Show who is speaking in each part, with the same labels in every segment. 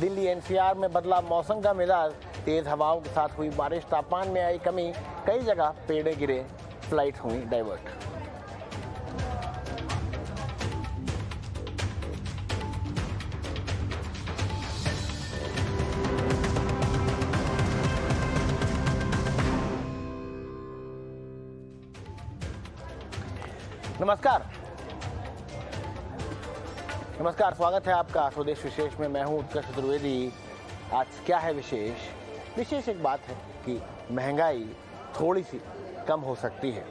Speaker 1: Delhi NCR में बदला मौसम का मिजाज, तेज हवाओं के साथ हुई बारिश, तापमान में आई कमी, कई जगह पेड़ गिरे, फ्लाइट हुई डाइवर्ट। नमस्कार, स्वागत है आपका स्वदेश विशेष में। मैं हूं उत्कर्ष चतुर्वेदी। आज क्या है विशेष एक बात है कि महंगाई थोड़ी सी कम हो सकती है।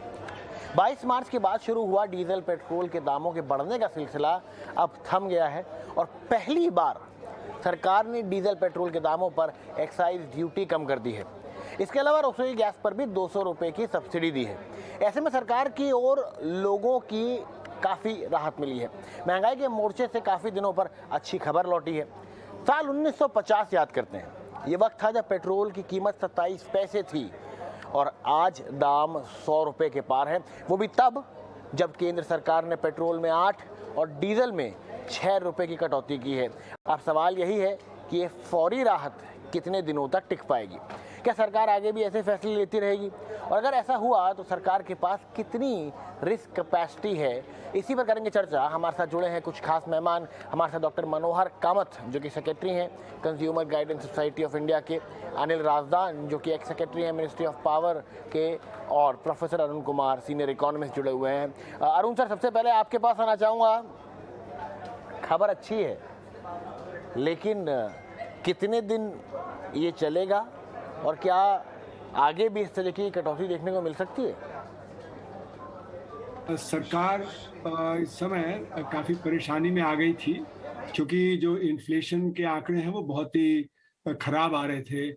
Speaker 1: 22 मार्च के बाद शुरू हुआ डीजल पेट्रोल के दामों के बढ़ने का सिलसिला अब थम गया है और पहली बार सरकार ने डीजल पेट्रोल के दामों पर एक्साइज ड्यूटी कम कर दी है। इसके अलावा रसोई गैस पर भी 200 रुपये की सब्सिडी दी है। ऐसे में सरकार की और लोगों की काफ़ी राहत मिली है। महंगाई के मोर्चे से काफ़ी दिनों पर अच्छी खबर लौटी है। साल 1950 याद करते हैं। ये वक्त था जब पेट्रोल की कीमत 27 पैसे थी और आज दाम 100 रुपये के पार है। वो भी तब जब केंद्र सरकार ने पेट्रोल में 8 और डीजल में 6 रुपये की कटौती की है। अब सवाल यही है कि ये फौरी राहत कितने दिनों तक टिक पाएगी। क्या सरकार आगे भी ऐसे फैसले लेती रहेगी, और अगर ऐसा हुआ तो सरकार के पास कितनी रिस्क कैपेसिटी है, इसी पर करेंगे चर्चा। हमारे साथ जुड़े हैं कुछ खास मेहमान। हमारे साथ डॉक्टर मनोहर कामत जो कि सेक्रेटरी हैं consumer guidance society of India के, अनिल राजदान जो कि एक्स सेक्रेटरी हैं मिनिस्ट्री ऑफ पावर के, और professor Arun Kumar senior economist जुड़े हुए हैं। अरुण सर, सबसे पहले आपके पास आना चाहूँगा। खबर अच्छी है, लेकिन कितने दिन ये चलेगा और क्या आगे भी इस तरह की कटौती देखने को मिल सकती है?
Speaker 2: सरकार इस समय काफ़ी परेशानी में आ गई थी, क्योंकि जो इन्फ्लेशन के आंकड़े हैं वो बहुत ही खराब आ रहे थे।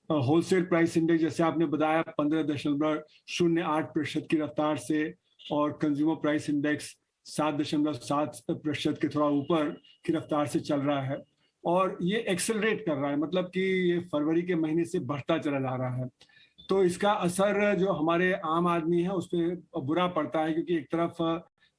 Speaker 2: होलसेल प्राइस इंडेक्स, जैसे आपने बताया, 15.08% की रफ्तार से, और कंज्यूमर प्राइस इंडेक्स 7.7% के थोड़ा ऊपर की रफ्तार से चल रहा है। और ये एक्सेलरेट कर रहा है, मतलब कि ये फरवरी के महीने से बढ़ता चला जा रहा है। तो इसका असर जो हमारे आम आदमी है उस पर बुरा पड़ता है, क्योंकि एक तरफ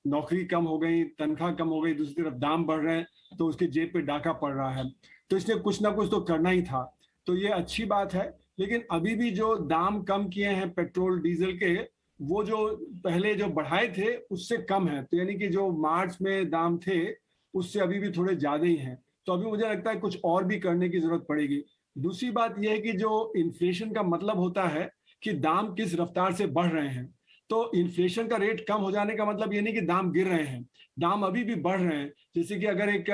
Speaker 2: नौकरी कम हो गई, तनख्वाह कम हो गई, दूसरी तरफ दाम बढ़ रहे हैं, तो उसके जेब पे डाका पड़ रहा है। तो इसलिए कुछ ना कुछ तो करना ही था। तो ये अच्छी बात है, लेकिन अभी भी जो दाम कम किए हैं पेट्रोल डीजल के, वो जो पहले जो बढ़ाए थे उससे कम है। तो यानी कि जो मार्च में दाम थे उससे अभी भी थोड़े ज्यादा ही हैं। तो अभी मुझे लगता है कुछ और भी करने की जरूरत पड़ेगी। दूसरी बात यह है कि जो इन्फ्लेशन का मतलब होता है कि दाम किस रफ्तार से बढ़ रहे हैं। तो इन्फ्लेशन का रेट कम हो जाने का मतलब ये नहीं कि दाम गिर रहे हैं, दाम अभी भी बढ़ रहे हैं। जैसे कि अगर एक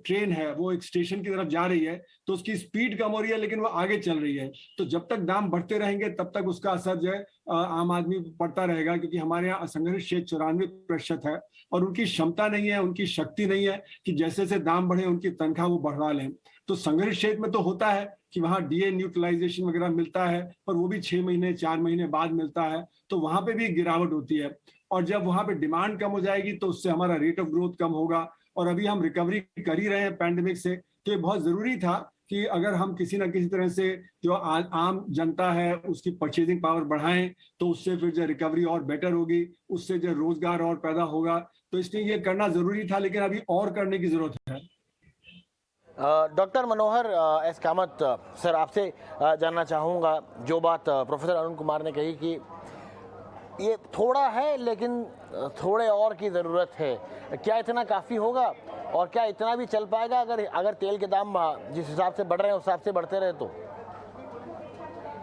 Speaker 2: ट्रेन है, वो एक स्टेशन की तरफ जा रही है, तो उसकी स्पीड कम हो रही है लेकिन वो आगे चल रही है। तो जब तक दाम बढ़ते रहेंगे तब तक उसका असर जो है आम आदमी पड़ता रहेगा, क्योंकि हमारे यहाँ असंगठित क्षेत्र 94% है और उनकी क्षमता नहीं है, उनकी शक्ति नहीं है कि जैसे जैसे दाम बढ़े उनकी तनख्वाह वो बढ़वा लें। तो संगठित क्षेत्र में तो होता है कि वहाँ डीए न्यूट्रलाइजेशन वगैरह मिलता है, पर वो भी 6 महीने 4 महीने बाद मिलता है, तो वहां पे भी गिरावट होती है। और जब वहां पे डिमांड कम हो जाएगी तो उससे हमारा रेट ऑफ ग्रोथ कम होगा। और अभी हम रिकवरी कर ही रहे हैं पैंडेमिक से, तो ये बहुत जरूरी था कि अगर हम किसी ना किसी तरह से जो आम जनता है उसकी परचेजिंग पावर बढ़ाएं, तो उससे फिर जो रिकवरी और बेटर होगी, उससे जो रोजगार और पैदा होगा। तो इसलिए ये करना जरूरी था, लेकिन अभी और करने की जरूरत है।
Speaker 1: डॉक्टर मनोहर एस कामत सर, आपसे जानना चाहूँगा, जो बात प्रोफेसर अरुण कुमार ने कही कि ये थोड़ा है लेकिन थोड़े और की ज़रूरत है, क्या इतना काफ़ी होगा और क्या इतना भी चल पाएगा अगर तेल के दाम जिस हिसाब से बढ़ रहे हैं उस हिसाब से बढ़ते रहे तो?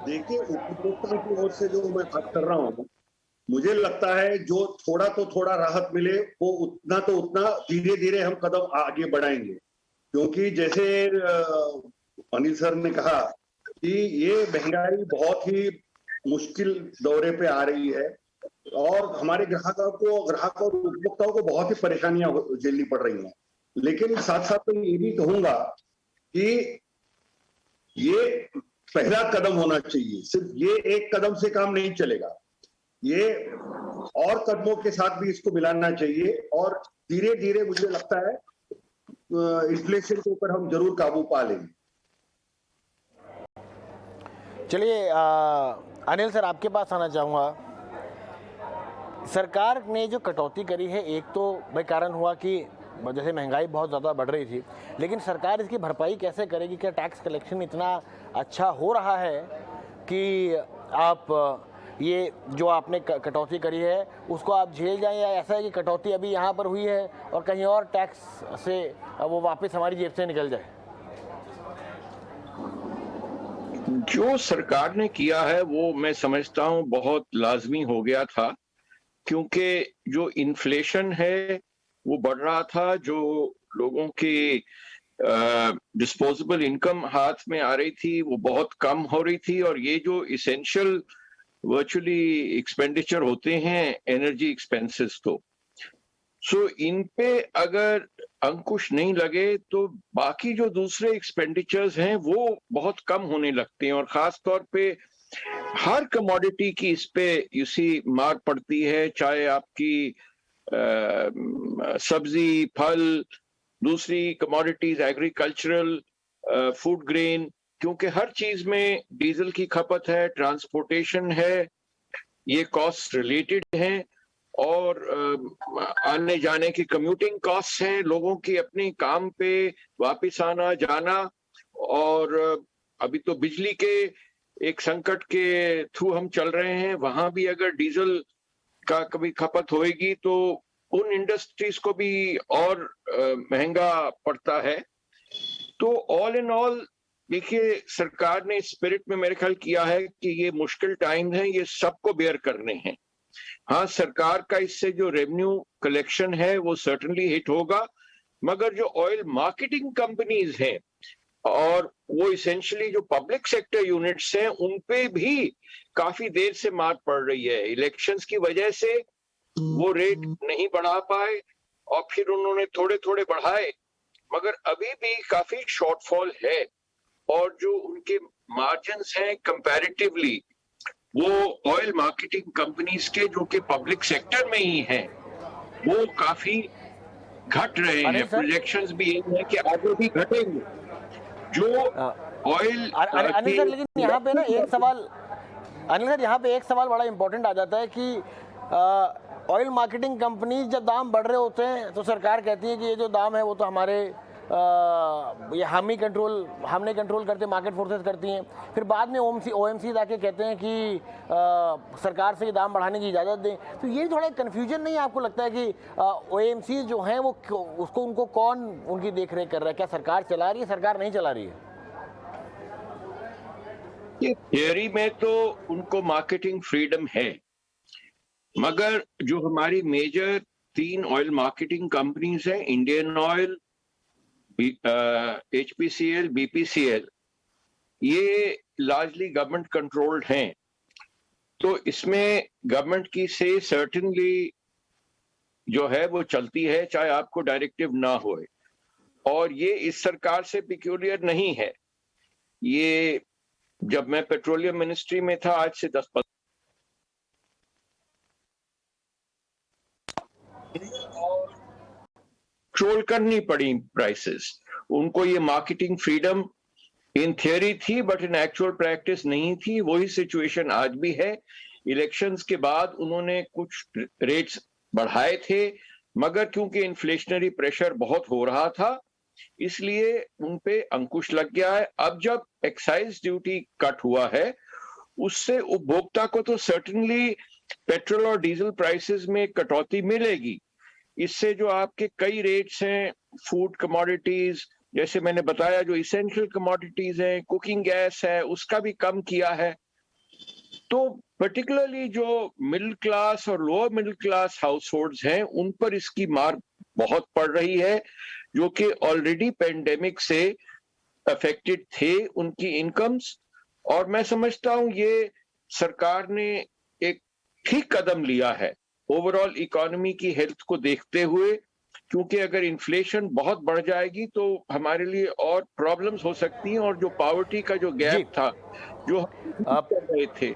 Speaker 3: देखिए, उपभोक्ता की ओर से जो मैं बात कर रहा हूँ, मुझे लगता है जो थोड़ा तो थोड़ा राहत मिले, वो उतना धीरे धीरे हम कदम आगे बढ़ाएंगे। क्योंकि जैसे अनिल सर ने कहा कि ये महंगाई बहुत ही मुश्किल दौरे पे आ रही है और हमारे ग्राहकों और उपभोक्ताओं को बहुत ही परेशानियां झेलनी पड़ रही हैं। लेकिन साथ साथ मैं ये भी कहूंगा कि ये पहला कदम होना चाहिए, सिर्फ ये एक कदम से काम नहीं चलेगा, ये और कदमों के साथ भी इसको मिलाना चाहिए और धीरे धीरे मुझे लगता है इन्फ्लेशन के ऊपर हम जरूर काबू पा लेंगे।
Speaker 1: चलिए अनिल सर, आपके पास आना चाहूँगा। सरकार ने जो कटौती करी है, एक तो भाई कारण हुआ कि जैसे महंगाई बहुत ज़्यादा बढ़ रही थी, लेकिन सरकार इसकी भरपाई कैसे करेगी? क्या टैक्स कलेक्शन इतना अच्छा हो रहा है कि आप ये जो आपने कटौती करी है उसको आप झेल जाएं, या ऐसा है कि कटौती अभी यहाँ पर हुई है और कहीं और टैक्स से वो वापस हमारी जेब से निकल जाए?
Speaker 4: जो सरकार ने किया है वो मैं समझता हूं बहुत लाजमी हो गया था, क्योंकि जो इन्फ्लेशन है वो बढ़ रहा था, जो लोगों की डिस्पोजेबल इनकम हाथ में आ रही थी वो बहुत कम हो रही थी, और ये जो इसेंशियल वर्चुअली एक्सपेंडिचर होते हैं एनर्जी एक्सपेंसेस, तो सो इन पे अगर अंकुश नहीं लगे तो बाकी जो दूसरे एक्सपेंडिचर्स हैं वो बहुत कम होने लगते हैं, और खास तौर पे हर कमोडिटी की इस पे इसी मार पड़ती है, चाहे आपकी सब्जी, फल, दूसरी कमोडिटीज, एग्रीकल्चरल, फूड ग्रेन, क्योंकि हर चीज में डीजल की खपत है, ट्रांसपोर्टेशन है, ये कॉस्ट रिलेटेड हैं, और आने जाने की कम्यूटिंग कॉस्ट हैं, लोगों की अपने काम पे वापस आना जाना, और अभी तो बिजली के एक संकट के थ्रू हम चल रहे हैं, वहां भी अगर डीजल का कभी खपत होएगी तो उन इंडस्ट्रीज को भी और महंगा पड़ता है। तो ऑल इन ऑल देखिए, सरकार ने स्पिरिट में मेरे ख्याल किया है कि ये मुश्किल टाइम है, ये सबको बेयर करने हैं। हाँ, सरकार का इससे जो रेवेन्यू कलेक्शन है वो सर्टेनली हिट होगा, मगर जो ऑयल मार्केटिंग कंपनीज हैं और वो इसेंशियली जो पब्लिक सेक्टर यूनिट्स हैं, उन पे भी काफी देर से मार पड़ रही है। इलेक्शंस की वजह से वो रेट नहीं बढ़ा पाए, और फिर उन्होंने थोड़े थोड़े बढ़ाए, मगर अभी भी काफी शॉर्टफॉल है, और जो उनके मार्जिन्स हैं कंपैरेटिवली वो ऑयल मार्केटिंग कंपनीज के जो कि पब्लिक सेक्टर में ही हैं वो काफी घट रहे हैं। प्रोजेक्शंस भी यही है कि आगे भी घटेंगे। जो ऑयल
Speaker 1: अनिल सर, लेकिन यहाँ पे ना एक सवाल, अनिल सर यहाँ पे एक सवाल बड़ा इंपॉर्टेंट आ जाता है कि ऑयल मार्केटिंग कंपनीज जब दाम बढ़ रहे होते हैं तो सरकार कहती है कि ये जो दाम है वो तो हमारे ये हमने कंट्रोल करते, मार्केट फोर्सेस करती हैं। फिर बाद में OMC आके कहते हैं कि सरकार से ये दाम बढ़ाने की इजाज़त दें। तो ये थोड़ा कन्फ्यूजन नहीं आपको लगता है कि OMC जो हैं वो उनको कौन उनकी देख रेख कर रहा है? क्या सरकार चला रही है, सरकार नहीं चला रही है?
Speaker 4: थियरी में तो उनको मार्केटिंग फ्रीडम है, मगर जो हमारी मेजर 3 ऑयल मार्केटिंग कंपनीज हैं, इंडियन ऑयल, HPCL, BPCL, ये लार्जली गवर्नमेंट कंट्रोल्ड हैं। तो इसमें गवर्नमेंट की से सर्टेनली जो है वो चलती है, चाहे आपको डायरेक्टिव ना होए, और ये इस सरकार से पिक्यूलियर नहीं है। ये जब मैं पेट्रोलियम मिनिस्ट्री में था आज से 10-15 कंट्रोल करनी पड़ी प्राइसेस, उनको ये मार्केटिंग फ्रीडम इन थियरी थी बट इन एक्चुअल प्रैक्टिस नहीं थी। वही सिचुएशन आज भी है। इलेक्शंस के बाद उन्होंने कुछ रेट्स बढ़ाए थे, मगर क्योंकि इन्फ्लेशनरी प्रेशर बहुत हो रहा था इसलिए उन पे अंकुश लग गया है। अब जब एक्साइज ड्यूटी कट हुआ है उससे उपभोक्ता को तो सर्टेनली पेट्रोल और डीजल प्राइसेस में कटौती मिलेगी। इससे जो आपके कई रेट्स हैं फूड कमोडिटीज, जैसे मैंने बताया जो इसेंशियल कमोडिटीज हैं, कुकिंग गैस है, उसका भी कम किया है। तो पर्टिकुलरली जो मिडिल क्लास और लोअर मिडिल क्लास हाउसहोल्ड्स हैं उन पर इसकी मार बहुत पड़ रही है, जो कि ऑलरेडी पेंडेमिक से अफेक्टेड थे उनकी इनकम्स। और मैं समझता हूं ये सरकार ने एक ठीक कदम लिया है ओवरऑल इकोनॉमी की हेल्थ को देखते हुए, क्योंकि अगर इन्फ्लेशन बहुत बढ़ जाएगी तो हमारे लिए और प्रॉब्लम्स हो सकती हैं, और जो पॉवर्टी का जो गैप था जो आप कर रहे थे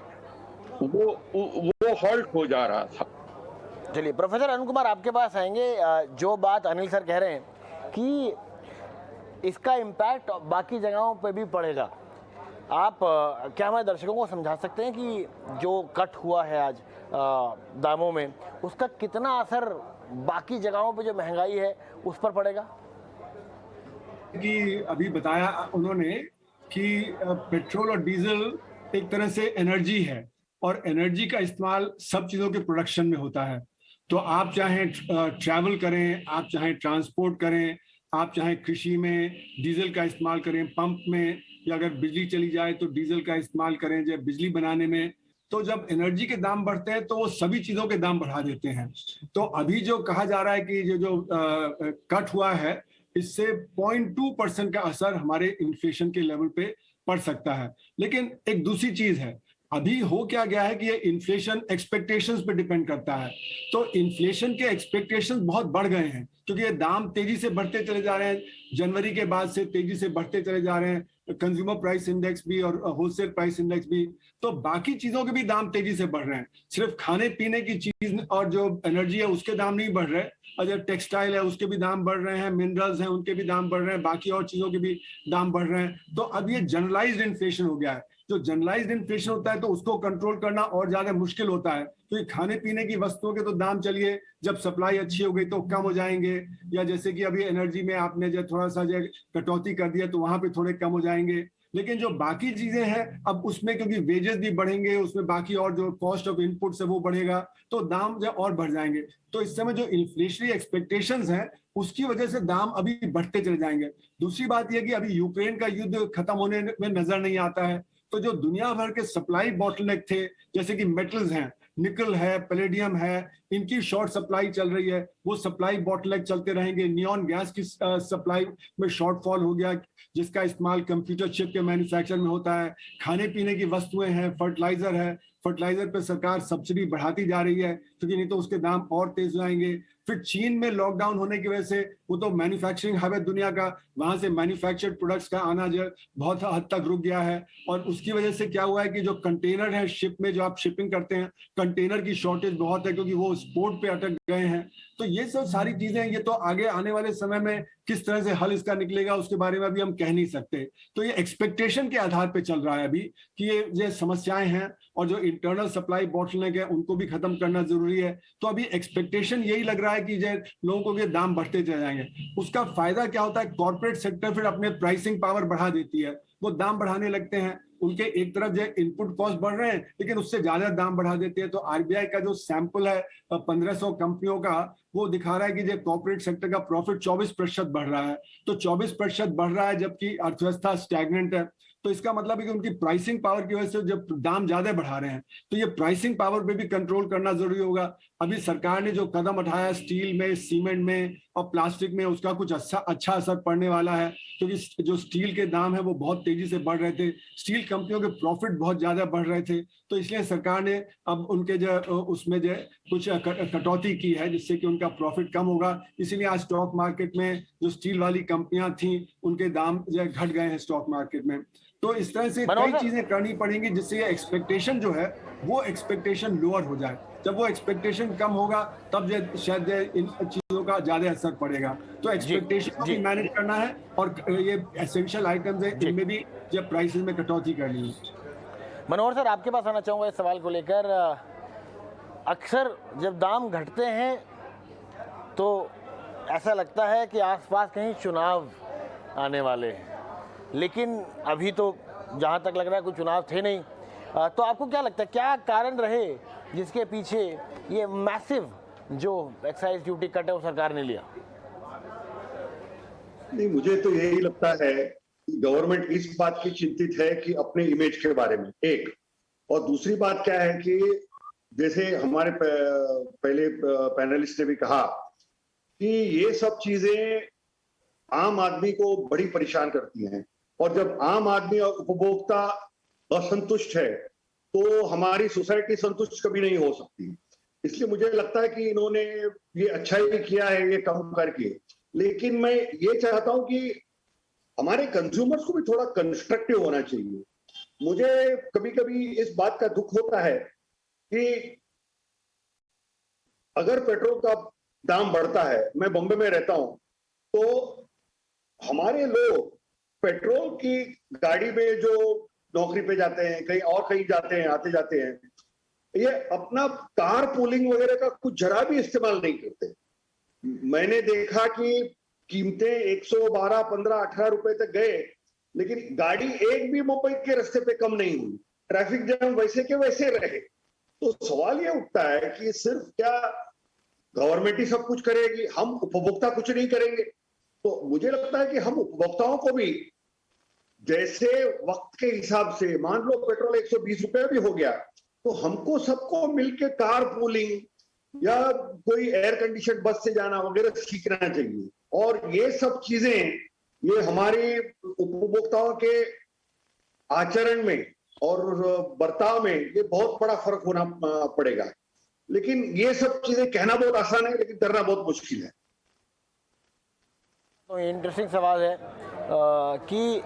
Speaker 4: वो हॉल्ट हो जा रहा था।
Speaker 1: चलिए प्रोफेसर अरुण कुमार आपके पास आएंगे। जो बात अनिल सर कह रहे हैं कि इसका इम्पैक्ट बाकी जगहों पे भी पड़ेगा, आप क्या हमारे दर्शकों को समझा सकते हैं कि जो कट हुआ है आज दामों में उसका कितना असर बाकी जगहों पे जो महंगाई है उस पर पड़ेगा?
Speaker 2: कि अभी बताया उन्होंने कि पेट्रोल और डीजल एक तरह से एनर्जी है और एनर्जी का इस्तेमाल सब चीज़ों के प्रोडक्शन में होता है। तो आप चाहे ट्रैवल करें, आप चाहे ट्रांसपोर्ट करें, आप चाहे कृषि में डीजल का इस्तेमाल करें, पंप में, या अगर बिजली चली जाए तो डीजल का इस्तेमाल करें जब बिजली बनाने में। तो जब एनर्जी के दाम बढ़ते हैं तो वो सभी चीज़ों के दाम बढ़ा देते हैं। तो अभी जो कहा जा रहा है कि जो कट हुआ है, इससे 0.2% का असर हमारे इन्फ्लेशन के लेवल पे पड़ सकता है। लेकिन एक दूसरी चीज है, अभी हो क्या गया है कि ये इन्फ्लेशन एक्सपेक्टेशंस पे डिपेंड करता है। तो इन्फ्लेशन के एक्सपेक्टेशंस बहुत बढ़ गए हैं क्योंकि ये दाम तेजी से बढ़ते चले जा रहे हैं। जनवरी के बाद से तेजी से बढ़ते चले जा रहे हैं, कंज्यूमर प्राइस इंडेक्स भी और होलसेल प्राइस इंडेक्स भी। तो बाकी चीजों के भी दाम तेजी से बढ़ रहे हैं, सिर्फ खाने पीने की चीज और जो एनर्जी है उसके दाम नहीं बढ़ रहे, और जो टेक्सटाइल है उसके भी दाम बढ़ रहे हैं, मिनरल्स हैं उनके भी दाम बढ़ रहे हैं, बाकी और चीजों के भी दाम बढ़ रहे हैं। तो अब ये जनरलाइज्ड इन्फ्लेशन हो गया है। जो जनरलाइज्ड इन्फ्लेशन होता है तो उसको कंट्रोल करना और ज्यादा मुश्किल होता है, क्योंकि खाने पीने की वस्तुओं के तो दाम चलिए जब सप्लाई अच्छी हो गई तो कम हो जाएंगे, या जैसे कि अभी एनर्जी में आपने जो थोड़ा सा जो कटौती कर दिया तो वहां पे थोड़े कम हो जाएंगे। लेकिन जो बाकी चीजें हैं अब उसमें क्योंकि वेजेस भी बढ़ेंगे, उसमें बाकी और जो कॉस्ट ऑफ इनपुट है वो बढ़ेगा, तो दाम जो और बढ़ जाएंगे। तो इस समय जो इन्फ्लेशनरी एक्सपेक्टेशंस हैं उसकी वजह से दाम अभी बढ़ते चले जाएंगे। दूसरी बात यह कि अभी यूक्रेन का युद्ध खत्म होने में नजर नहीं आता है, तो जो दुनिया भर के सप्लाई बॉटलनेक थे, जैसे कि मेटल्स हैं, निकल है, पैलेडियम है, इनकी शॉर्ट सप्लाई चल रही है, वो सप्लाई बॉटलनेक चलते रहेंगे। नियॉन गैस की सप्लाई में शॉर्टफॉल हो गया, जिसका इस्तेमाल कंप्यूटर चिप के मैन्युफैक्चर में होता है। खाने पीने की वस्तुएं हैं, फर्टिलाइजर है, फर्टिलाइजर पे सरकार सब्सिडी बढ़ाती जा रही है क्योंकि नहीं तो उसके दाम और तेज जाएंगे। फिर चीन में लॉकडाउन होने की वजह से, वो तो मैन्युफैक्चरिंग हब है दुनिया का, वहां से मैन्युफैक्चर्ड प्रोडक्ट्स का आना जो बहुत हद तक रुक गया है। और उसकी वजह से क्या हुआ है कि जो कंटेनर है शिप में जो आप शिपिंग करते हैं, कंटेनर की शॉर्टेज बहुत है क्योंकि वो पोर्ट पे अटक गए हैं। तो ये सब सारी चीजें, ये तो आगे आने वाले समय में किस तरह से हल इसका निकलेगा उसके बारे में अभी हम कह नहीं सकते। तो ये एक्सपेक्टेशन के आधार पे चल रहा है अभी कि ये समस्याएं हैं और जो इंटरनल सप्लाई बॉटलनेक है उनको भी खत्म करना जरूरी है। तो अभी एक्सपेक्टेशन यही लग रहा है कि जो लोगों को ये दाम बढ़ते चले जाएंगे। उसका फायदा क्या होता है, कॉर्पोरेट सेक्टर फिर अपने प्राइसिंग पावर बढ़ा देती है, वो दाम बढ़ाने लगते हैं। उनके एक तरफ जो इनपुट कॉस्ट बढ़ रहे हैं लेकिन उससे ज्यादा दाम बढ़ा देते हैं। तो आरबीआई का जो सैंपल है 1500 कंपनियों का, वो दिखा रहा है कि जो कॉर्पोरेट सेक्टर का प्रॉफिट 24% बढ़ रहा है। तो 24% बढ़ रहा है जबकि अर्थव्यवस्था स्टैग्नेंट है। तो इसका मतलब है कि उनकी प्राइसिंग पावर की वजह से जब दाम ज्यादा बढ़ा रहे हैं तो ये प्राइसिंग पावर पे भी कंट्रोल करना जरूरी होगा। अभी सरकार ने जो कदम उठाया स्टील में, सीमेंट में और प्लास्टिक में, उसका कुछ अच्छा असर पड़ने वाला है क्योंकि जो स्टील के दाम है वो बहुत तेजी से बढ़ रहे थे, स्टील कंपनियों के प्रॉफिट बहुत ज्यादा बढ़ रहे थे। तो इसलिए सरकार ने अब उनके जो उसमें जो कुछ कटौती की है जिससे कि उनका प्रॉफिट कम होगा। इसीलिए आज स्टॉक मार्केट में जो स्टील वाली कंपनियां थी उनके दाम जो घट गए हैं स्टॉक मार्केट में। तो इस तरह से कई चीजें करनी पड़ेंगी जिससे ये एक्सपेक्टेशन जो है वो एक्सपेक्टेशन लोअर हो जाए। जब वो एक्सपेक्टेशन कम होगा तब शायद इन चीजों का ज्यादा असर पड़ेगा। तो एक्सपेक्टेशन को भी मैनेज करना है और ये एसेंशियल आइटम्स है इनमें भी जब प्राइसेस में कटौती करनी है।
Speaker 1: मनोहर सर, आपके पास आना चाहूँगा इस सवाल को लेकर। अक्सर जब दाम घटते हैं तो ऐसा लगता है कि आसपास कहीं चुनाव आने वाले हैं, लेकिन अभी तो जहाँ तक लग रहा है कोई चुनाव थे नहीं। तो आपको क्या लगता है, क्या कारण रहे जिसके पीछे ये मैसिव जो एक्साइज ड्यूटी कट है वो सरकार ने लिया?
Speaker 3: नहीं, मुझे तो यही लगता है कि गवर्नमेंट इस बात की चिंतित है कि अपने इमेज के बारे में, एक, और दूसरी बात क्या है कि जैसे हमारे पहले पैनलिस्ट ने भी कहा कि ये सब चीजें आम आदमी को बड़ी परेशान करती हैं, और जब आम आदमी और उपभोक्ता असंतुष्ट है तो हमारी सोसाइटी संतुष्ट कभी नहीं हो सकती। इसलिए मुझे लगता है कि इन्होंने ये अच्छा ही किया है ये कम करके। लेकिन मैं ये चाहता हूं कि हमारे कंज्यूमर्स को भी थोड़ा कंस्ट्रक्टिव होना चाहिए। मुझे कभी कभी इस बात का दुख होता है कि अगर पेट्रोल का दाम बढ़ता है, मैं बॉम्बे में रहता हूं, तो हमारे लोग पेट्रोल की गाड़ी में जो नौकरी पे जाते हैं, कहीं और कहीं जाते हैं, आते जाते हैं, ये अपना कार पूलिंग वगैरह का कुछ जरा भी इस्तेमाल नहीं करते। मैंने देखा कि कीमतें 112, 15, 18 रुपए तक गए, लेकिन गाड़ी एक भी मुंबई के रास्ते पे कम नहीं हुई, ट्रैफिक जाम वैसे के वैसे रहे। तो सवाल ये उठता है कि सिर्फ क्या गवर्नमेंट ही सब कुछ करेगी, हम उपभोक्ता कुछ नहीं करेंगे? तो मुझे लगता है कि हम उपभोक्ताओं को भी जैसे वक्त के हिसाब से, मान लो पेट्रोल 120 रुपए भी हो गया, तो हमको सबको मिलकर कार पूलिंग या कोई एयर कंडीशन बस से जाना वगैरह सीखना चाहिए। और ये सब चीजें, ये हमारी उपभोक्ताओं के आचरण में और बर्ताव में ये बहुत बड़ा फर्क होना पड़ेगा। लेकिन ये सब चीजें कहना बहुत आसान है, लेकिन करना बहुत मुश्किल है।
Speaker 1: तो इंटरेस्टिंग सवाल है कि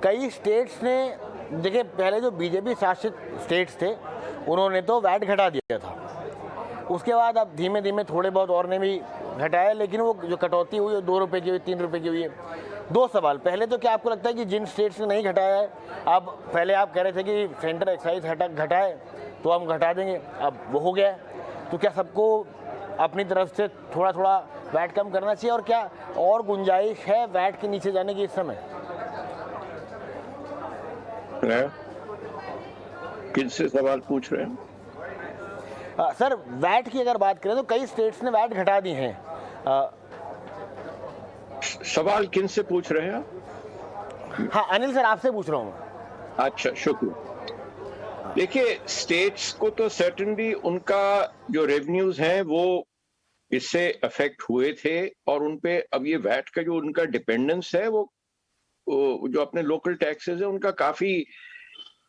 Speaker 1: कई स्टेट्स ने, देखिए पहले जो बीजेपी शासित स्टेट्स थे उन्होंने तो वैट घटा दिया था, उसके बाद अब धीमे धीमे थोड़े बहुत और ने भी घटाया, लेकिन वो जो कटौती हुई 2 रुपये की हुई, 3 रुपये की हुई है। 2 सवाल, पहले तो क्या आपको लगता है कि जिन स्टेट्स ने नहीं घटाया है, अब पहले आप कह रहे थे कि सेंटर एक्साइज घटाए तो हम घटा देंगे, अब वो हो गया है, तो क्या सबको अपनी तरफ से थोड़ा थोड़ा वैट कम करना चाहिए, और क्या और गुंजाइश है वैट के नीचे जाने की इस समय?
Speaker 4: किनसे सवाल पूछ रहे हैं?
Speaker 1: सर वैट की अगर बात करें तो कई स्टेट्स ने वैट घटा दी हैं।
Speaker 4: सवाल किनसे पूछ रहे हैं आप?
Speaker 1: हाँ अनिल सर, आपसे पूछ रहा हूँ।
Speaker 4: अच्छा, शुक्रिया। देखिए, स्टेट्स को तो सर्टेनली उनका जो रेवेन्यूज हैं वो इससे अफेक्ट हुए थे, और उनपे अब ये वैट का जो उनका डिपेंडेंस है वो जो अपने लोकल टैक्सेस है उनका काफी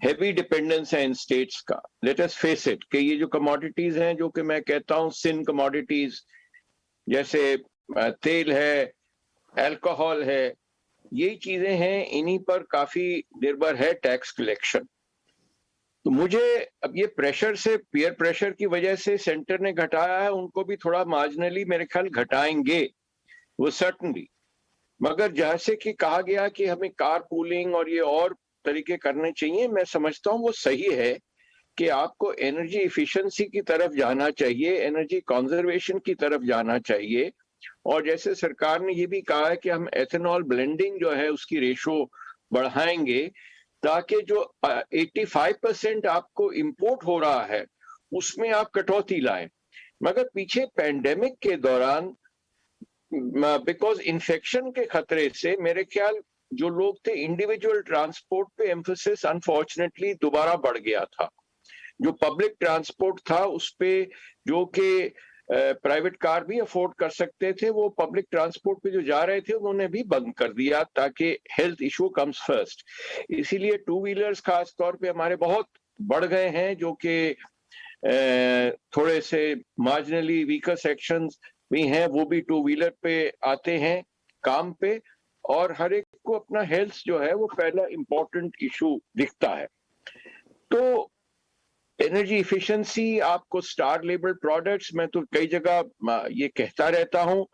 Speaker 4: हेवी डिपेंडेंस है इन स्टेट्स का। लेट अस फेस इट कि ये जो कमोडिटीज हैं, जो कि मैं कहता हूं सिन कमोडिटीज, जैसे तेल है, अल्कोहल है, यही चीजें हैं, इन्हीं पर काफी निर्भर है टैक्स कलेक्शन। तो मुझे अब ये प्रेशर से, पीयर प्रेशर की वजह से सेंटर ने घटाया है, उनको भी थोड़ा मार्जिनली मेरे ख्याल घटाएंगे वो सर्टनली। मगर जैसे कि कहा गया कि हमें कार पूलिंग और ये और तरीके करने चाहिए, मैं समझता हूं वो सही है कि आपको एनर्जी इफिशिएंसी की तरफ जाना चाहिए, एनर्जी कंजर्वेशन की तरफ जाना चाहिए। और जैसे सरकार ने ये भी कहा है कि हम एथेनॉल ब्लेंडिंग जो है उसकी रेशो बढ़ाएंगे, ताकि जो 85% आपको इंपोर्ट हो रहा है उसमें आप कटौती लाएं। मगर पीछे पैंडेमिक के दौरान बिकॉज इन्फेक्शन के खतरे से मेरे ख्याल जो लोग थे इंडिविजुअल ट्रांसपोर्ट पे एम्फोसिस अनफॉर्चुनेटली दोबारा बढ़ गया था। जो पब्लिक ट्रांसपोर्ट था उस पे, जो कि प्राइवेट कार भी अफोर्ड कर सकते थे, वो पब्लिक ट्रांसपोर्ट पे जो जा रहे थे उन्होंने भी बंद कर दिया, ताकि हेल्थ इशू कम्स फर्स्ट। इसीलिए 2 व्हीलर्स खास तौर पे हमारे बहुत बढ़ गए हैं, जो कि थोड़े से मार्जिनली वीकर सेक्शंस भी हैं, वो भी 2 व्हीलर पे आते हैं काम पे, और हर एक को अपना हेल्थ जो है वो पहला इंपॉर्टेंट इशू दिखता है। तो एनर्जी इफिशिएंसी, आपको स्टार लेबल प्रोडक्ट्स, मैं तो कई जगह ये कहता रहता हूं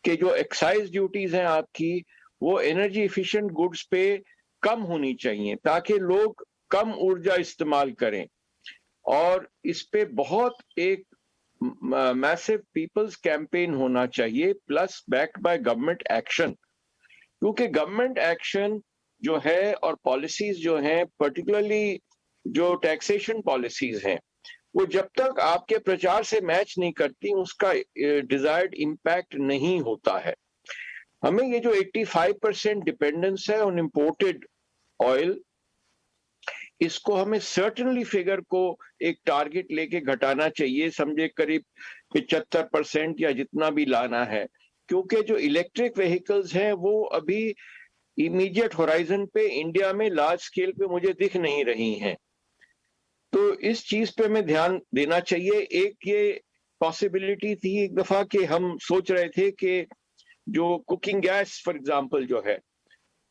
Speaker 4: कि जो एक्साइज ड्यूटीज हैं आपकी, वो एनर्जी इफिशिएंट गुड्स पे कम होनी चाहिए, ताकि लोग कम ऊर्जा इस्तेमाल करें। और इस पे बहुत एक मैसिव पीपल्स कैंपेन होना चाहिए, plus backed by government action. क्योंकि गवर्नमेंट एक्शन जो है और पॉलिसीज जो हैं, पर्टिकुलरली जो टैक्सेशन पॉलिसीज हैं, वो जब तक आपके प्रचार से मैच नहीं करती, उसका डिजायर्ड इम्पैक्ट नहीं होता है। हमें ये जो 85% डिपेंडेंस है ऑन इंपोर्टेड ऑयल, इसको हमें सर्टेनली फिगर को एक टारगेट लेके घटाना चाहिए, समझे करीब 75% या जितना भी लाना है। क्योंकि जो इलेक्ट्रिक व्हीकल्स हैं वो अभी इमीडिएट होराइजन पे इंडिया में लार्ज स्केल पे मुझे दिख नहीं रही हैं। तो इस चीज पे हमें ध्यान देना चाहिए। एक ये पॉसिबिलिटी थी एक दफा कि हम सोच रहे थे कि जो कुकिंग गैस फॉर एग्जांपल जो है,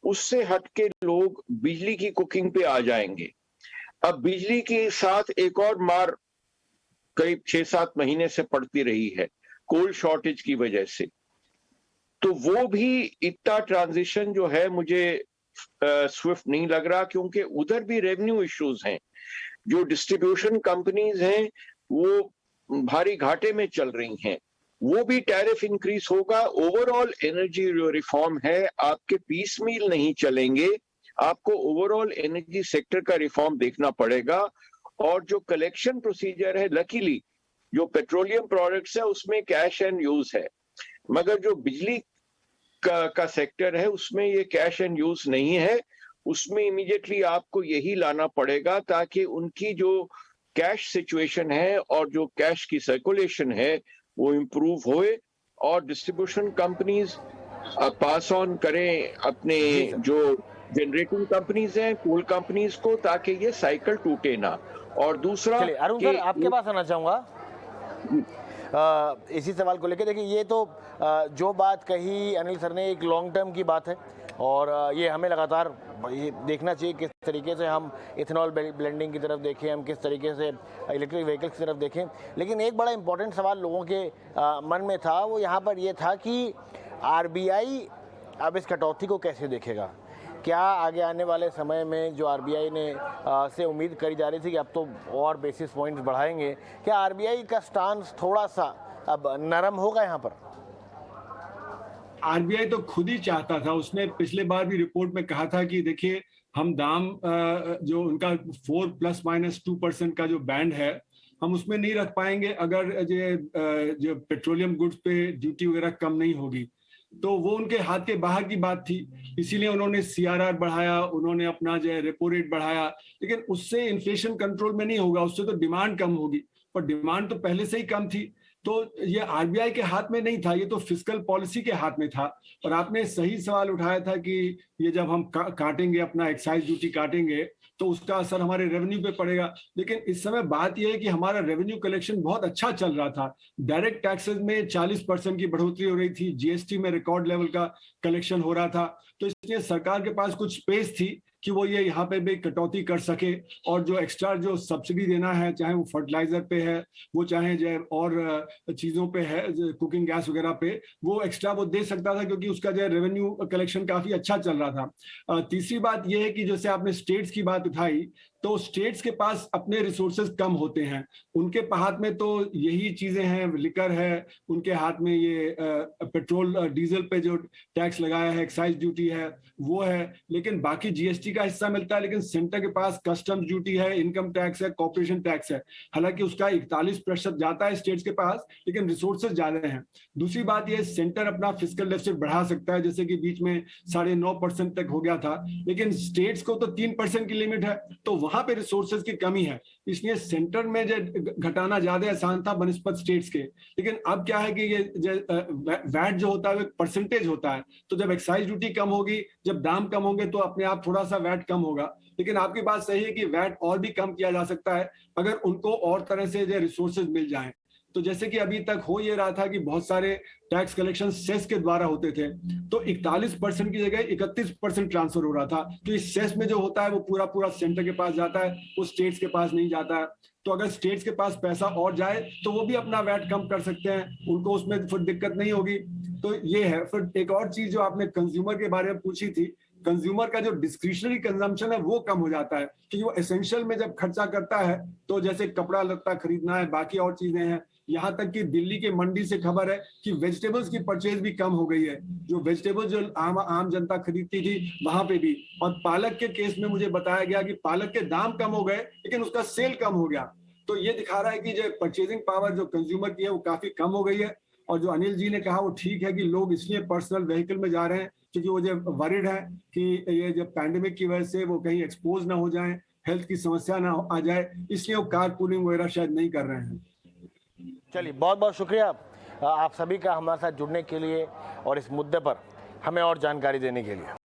Speaker 4: उससे हटके लोग बिजली की कुकिंग पे आ जाएंगे। अब बिजली के साथ एक और मार करीब 6-7 महीने से पड़ती रही है कोल शॉर्टेज की वजह से। तो वो भी इतना ट्रांजिशन जो है मुझे स्विफ्ट नहीं लग रहा, क्योंकि उधर भी रेवेन्यू इश्यूज हैं। जो डिस्ट्रीब्यूशन कंपनीज हैं वो भारी घाटे में चल रही हैं, वो भी टैरिफ इंक्रीज होगा। ओवरऑल एनर्जी रिफॉर्म है, आपके पीस मील नहीं चलेंगे, आपको ओवरऑल एनर्जी सेक्टर का रिफॉर्म देखना पड़ेगा। और जो कलेक्शन प्रोसीजर है, लकीली जो पेट्रोलियम प्रोडक्ट्स है उसमें कैश एंड यूज है, मगर जो बिजली का सेक्टर है उसमें ये कैश एंड यूज नहीं है। उसमें इमीडिएटली आपको यही लाना पड़ेगा ताकि उनकी जो कैश सिचुएशन है और जो कैश की सर्कुलेशन है वो इम्प्रूव होए और डिस्ट्रीब्यूशन कंपनीज पास ऑन करें अपने जो जनरेटिंग कंपनीज हैं, कोल कंपनीज को, ताकि ये साइकिल टूटे ना। और दूसरा,
Speaker 1: अरुण सर आपके पास आना चाहूंगा इसी सवाल को लेकर। देखिए ये तो जो बात कही अनिल सर ने एक लॉन्ग टर्म की बात है और ये हमें लगातार ये देखना चाहिए किस तरीके से हम इथेनॉल ब्लेंडिंग की तरफ देखें, हम किस तरीके से इलेक्ट्रिक व्हीकल्स की तरफ देखें। लेकिन एक बड़ा इंपॉर्टेंट सवाल लोगों के मन में था, वो यहाँ पर ये था कि आरबीआई अब इस कटौती को कैसे देखेगा। क्या आगे आने वाले समय में जो आरबीआई ने से उम्मीद करी जा रही थी कि अब तो और बेसिस पॉइंट्स बढ़ाएंगे, क्या आरबीआई का स्टांस थोड़ा सा अब नरम होगा यहाँ पर?
Speaker 2: आरबीआई तो खुद ही चाहता था, उसने पिछले बार भी रिपोर्ट में कहा था कि देखिए हम दाम जो उनका 4+-2% का जो बैंड है हम उसमें नहीं रख पाएंगे अगर जो पेट्रोलियम गुड्स पे ड्यूटी वगैरह कम नहीं होगी। तो वो उनके हाथ के बाहर की बात थी, इसीलिए उन्होंने सीआरआर बढ़ाया, उन्होंने अपना जो है रेपो रेट बढ़ाया। लेकिन उससे इन्फ्लेशन कंट्रोल में नहीं होगा, उससे तो डिमांड कम होगी, पर डिमांड तो पहले से ही कम थी। तो ये आरबीआई के हाथ में नहीं था, ये तो फिस्कल पॉलिसी के हाथ में था। और आपने सही सवाल उठाया था कि ये जब हम काटेंगे अपना एक्साइज ड्यूटी काटेंगे तो उसका असर हमारे रेवेन्यू पे पड़ेगा। लेकिन इस समय बात यह है कि हमारा रेवेन्यू कलेक्शन बहुत अच्छा चल रहा था। डायरेक्ट टैक्सेस में 40% की बढ़ोतरी हो रही थी, जीएसटी में रिकॉर्ड लेवल का कलेक्शन हो रहा था। तो इसलिए सरकार के पास कुछ स्पेस थी कि वो ये यहाँ पे भी कटौती कर सके और जो एक्स्ट्रा जो सब्सिडी देना है, चाहे वो फर्टिलाइजर पे है, वो चाहे जो और चीजों पे है, कुकिंग गैस वगैरह पे, वो एक्स्ट्रा वो दे सकता था क्योंकि उसका जो रेवेन्यू कलेक्शन काफी अच्छा चल रहा था। तीसरी बात यह है कि जैसे आपने स्टेट्स की बात उठाई, तो स्टेट्स के पास अपने रिसोर्सेज कम होते हैं, उनके हाथ में तो यही चीजें हैं, लिकर है, उनके हाथ में ये पेट्रोल डीजल पे जो टैक्स लगाया है, एक्साइज ड्यूटी है वो है, लेकिन बाकी जीएसटी का हिस्सा मिलता है। लेकिन सेंटर के पास कस्टम्स ड्यूटी है, इनकम टैक्स है, कॉर्पोरेशन टैक्स है। हालांकि उसका 41% जाता है स्टेट्स के पास, लेकिन रिसोर्सेज ज्यादा हैं। दूसरी बात यह, सेंटर अपना फिस्कल डेफिसिट बढ़ा सकता है, जैसे कि बीच में 9.5% तक हो गया था, लेकिन स्टेट्स को तो 3% की लिमिट है, तो वहां पे रिसोर्सेज की कमी है। इसलिए सेंटर में जो घटाना ज्यादा आसान था बनस्पत स्टेट्स के। लेकिन अब क्या है कि ये वैट जो होता है वो एक परसेंटेज होता है, तो जब एक्साइज ड्यूटी कम होगी, जब दाम कम होंगे, तो अपने आप थोड़ा सा वैट कम होगा। लेकिन आपकी बात सही है कि वैट और भी कम किया जा सकता है अगर उनको और तरह से जो रिसोर्सेज मिल जाएं। तो जैसे कि अभी तक हो ये रहा था कि बहुत सारे टैक्स कलेक्शन सेस के द्वारा होते थे, तो 41% की जगह 31% ट्रांसफर हो रहा था, क्योंकि सेस में जो होता है वो पूरा पूरा सेंटर के पास जाता है, वो स्टेट्स के पास नहीं जाता है। तो अगर स्टेट्स के पास पैसा और जाए तो वो भी अपना वैट कम कर सकते हैं, उनको उसमें फिर दिक्कत नहीं होगी। तो ये है। फिर एक और चीज जो आपने कंज्यूमर के बारे में पूछी थी, कंज्यूमर का जो डिस्क्रिशनरी कंजम्पशन है वो कम हो जाता है, क्योंकि वो एसेंशियल में जब खर्चा करता है, तो जैसे कपड़ा लत्ता खरीदना है, बाकी और चीजें हैं। यहाँ तक कि दिल्ली के मंडी से खबर है कि वेजिटेबल्स की परचेज भी कम हो गई है, जो वेजिटेबल्स जो आम जनता खरीदती थी वहां पे भी। और पालक के केस में मुझे बताया गया कि पालक के दाम कम हो गए लेकिन उसका सेल कम हो गया। तो ये दिखा रहा है कि जो परचेजिंग पावर जो कंज्यूमर की है वो काफी कम हो गई है। और जो अनिल जी ने कहा वो ठीक है कि लोग इसलिए पर्सनल व्हीकल में जा रहे हैं क्योंकि वो जो वरिड है कि ये जब पैंडेमिक की वजह से वो कहीं एक्सपोज ना हो जाए, हेल्थ की समस्या ना आ जाए, इसलिए वो कार पूलिंग वगैरह शायद नहीं कर रहे हैं।
Speaker 1: चलिए, बहुत बहुत शुक्रिया आप सभी का हमारे साथ जुड़ने के लिए और इस मुद्दे पर हमें और जानकारी देने के लिए।